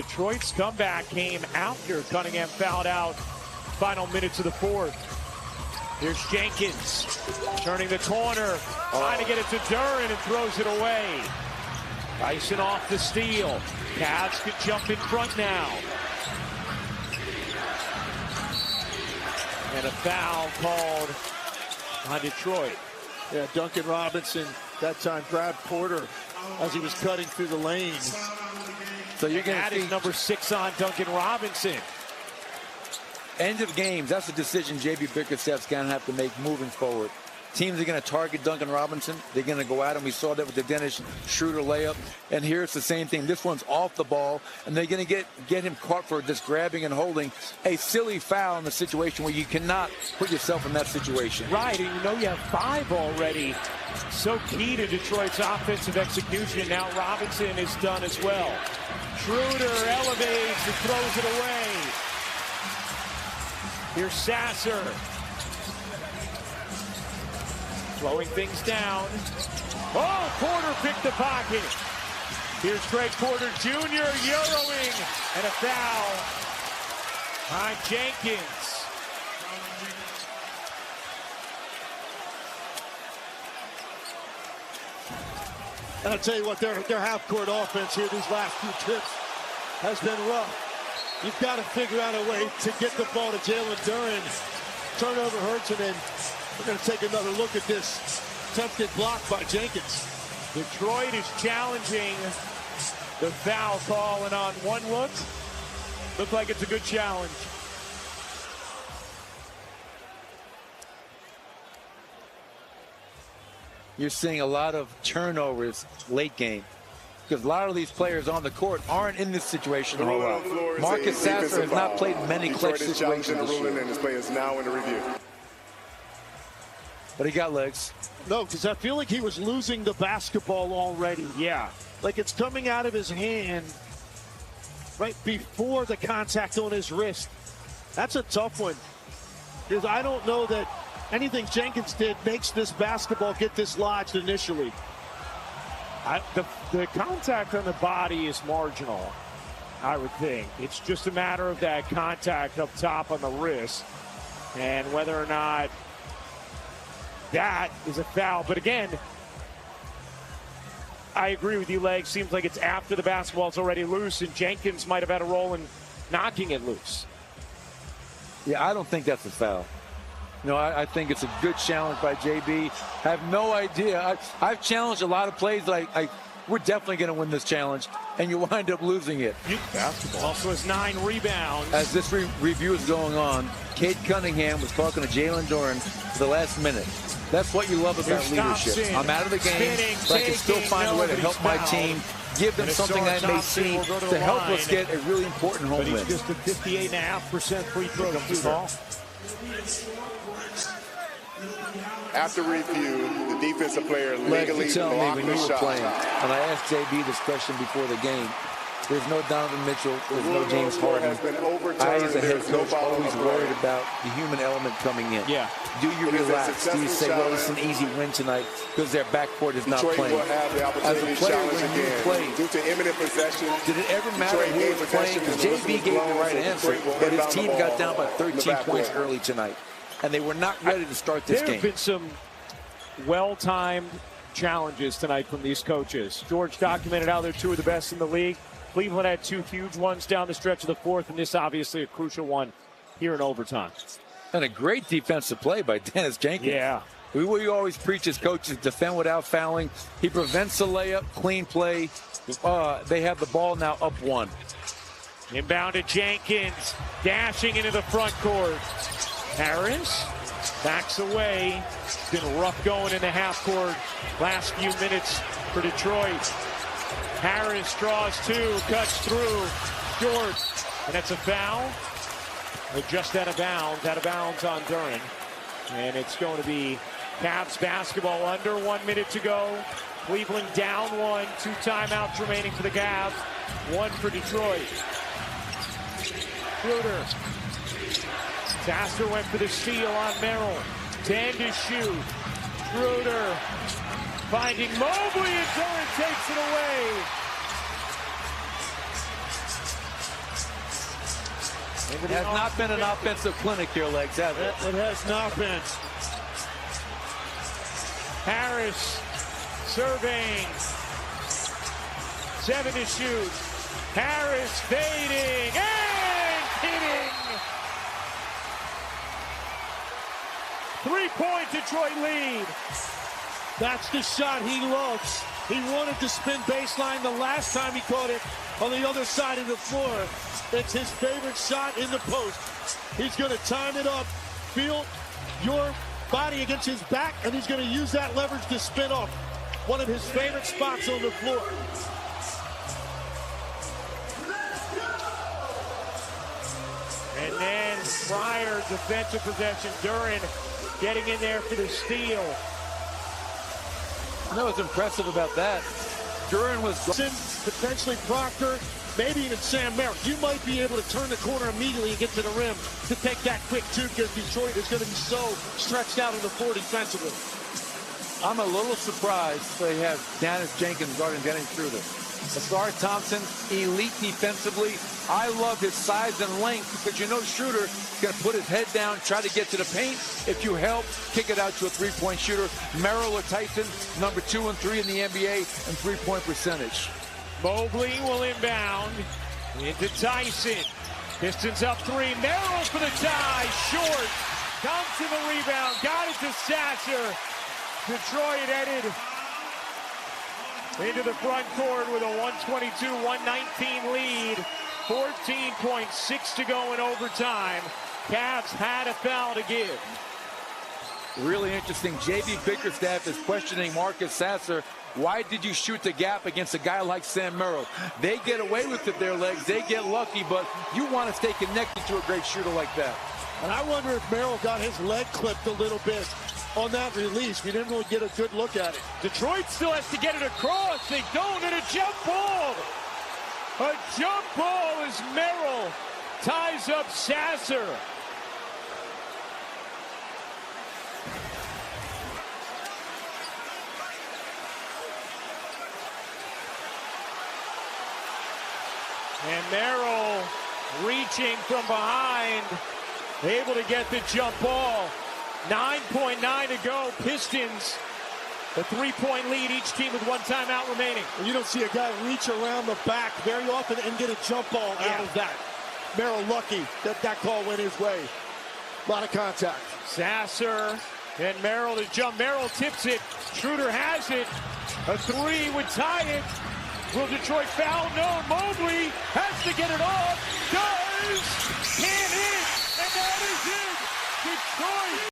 Detroit's comeback came after Cunningham fouled out final minutes of the fourth. Here's Jenkins turning the corner, trying to get it to Duren and throws it away. Tyson off the steal. Cavs can jump in front now. And a foul called on Detroit. Yeah, Duncan Robinson that time grabbed Porter as he was cutting through the lane. So you're going to see number 6 on Duncan Robinson. End of games. That's a decision J.B. Bickerstaff's going to have to make moving forward. Teams are going to target Duncan Robinson. They're going to go at him. We saw that with the Dennis Schroeder layup. And here it's the same thing. This one's off the ball, and they're going to get him caught for just grabbing and holding. A silly foul in a situation where you cannot put yourself in that situation. Right, and you know you have 5 already. So key to Detroit's offensive execution. Now Robinson is done as well. Schroeder elevates and throws it away. Here's Sasser. Slowing things down. Oh, Porter picked the pocket. Here's Greg Porter Jr. Euroing. And a foul on Jenkins. And I'll tell you what, their half-court offense here these last few trips has been rough. You've got to figure out a way to get the ball to Jalen Duren. Turnover hurts, and then we're going to take another look at this attempted block by Jenkins. Detroit is challenging the foul call, and on one look, looked like it's a good challenge. You're seeing a lot of turnovers late game, because a lot of these players on the court aren't in this situation a whole lot. Marcus Sasser has not played many clutch situations this year. And his play is now in the review. But he got legs. No, because I feel like he was losing the basketball already. Yeah. Like it's coming out of his hand right before the contact on his wrist. That's a tough one, because I don't know that anything Jenkins did makes this basketball get dislodged initially. The contact on the body is marginal, I would think. It's just a matter of that contact up top on the wrist and whether or not that is a foul. But again, I agree with you, Leg. Seems like it's after the basketball's already loose, and Jenkins might have had a role in knocking it loose. Yeah, I don't think that's a foul. No, I think it's a good challenge by JB. I have no idea. I've challenged a lot of plays. We're definitely going to win this challenge, and you wind up losing it. Basketball also has 9 rebounds. As this review is going on, Cade Cunningham was talking to Jalen Duren for the last minute. That's what you love about leadership. I'm out of the game, but I can still find a way to help my team, give them something I may see to help us get a really important home win. But he's just a 58.5% free throw ball. After review, the defensive player legally tell me blocked when the you were shot. playing, and I asked JB this question before the game. There's no Donovan Mitchell. There's no James Harden. I, as a head coach, always worried about the human element coming in. Yeah. Do you relax? Do you say, well, it's an easy win tonight because their backcourt is not playing? As a player, when you played, due to imminent possession, did it ever matter who was playing? Because JB gave the right answer, but his team got down by 13 points early tonight, and they were not ready to start this game. There have been some well-timed challenges tonight from these coaches. George documented how they're 2 of the best in the league. Cleveland had 2 huge ones down the stretch of the fourth, and this obviously a crucial one here in overtime. And a great defensive play by Dennis Jenkins. Yeah. We always preach as coaches, defend without fouling. He prevents the layup, clean play. They have the ball now up 1. Inbound to Jenkins, dashing into the front court. Harris backs away. It's been rough going in the half court last few minutes for Detroit. Harris draws 2, cuts through, short, and that's a foul. They're just out of bounds on Duren. And it's going to be Cavs basketball, under 1 minute to go. Cleveland down 1, 2 timeouts remaining for the Cavs, 1 for Detroit. Schroeder. Sasser went for the steal on Merrill. 10 to shoot. Schroeder finding Mobley, and Duren takes it away. It has not been an offensive clinic here, Legs, has it? It has not been. Harris serving. 7 to shoot. Harris fading and hitting. 3-point Detroit lead. That's the shot he loves. He wanted to spin baseline the last time he caught it on the other side of the floor. It's his favorite shot in the post. He's going to time it up, feel your body against his back, and he's going to use that leverage to spin off. One of his favorite spots on the floor. And then prior defensive possession, Duren getting in there for the steal. You know what's impressive about that? Duren was potentially Proctor, maybe even Sam Merrill. You might be able to turn the corner immediately and get to the rim to take that quick two, because Detroit is going to be so stretched out on the floor defensively. I'm a little surprised they have Dennis Jenkins guarding Dennis Schroeder. Asar Thompson, elite defensively. I love his size and length, because you know Schroeder is going to put his head down, try to get to the paint. If you help, kick it out to a three-point shooter. Merrill or Tyson, number 2 and 3 in the NBA in three-point percentage. Mobley will inbound into Tyson. Pistons up 3. Merrill for the tie. Short. Thompson the rebound. Got it to Sasser. Detroit headed into the front court with a 122-119 lead. 14.6 to go in overtime. Cavs had a foul to give. Really interesting. J.B. Bickerstaff is questioning Marcus Sasser. Why did you shoot the gap against a guy like Sam Merrill? They get away with it, their legs. They get lucky, but you want to stay connected to a great shooter like that. And I wonder if Merrill got his leg clipped a little bit on that release. We didn't really get a good look at it. Detroit still has to get it across. They don't, and a jump ball. A jump ball as Merrill ties up Sasser. And Merrill reaching from behind, able to get the jump ball. 9.9 to go. Pistons, a 3-point lead. Each team with 1 timeout remaining. And you don't see a guy reach around the back very often and get a jump ball out of that. Merrill lucky that that call went his way. A lot of contact. Sasser and Merrill to jump. Merrill tips it. Schroeder has it. A 3 would tie it. Will Detroit foul? No. Mobley has to get it off. Does. Can't hit. And that is it. Detroit.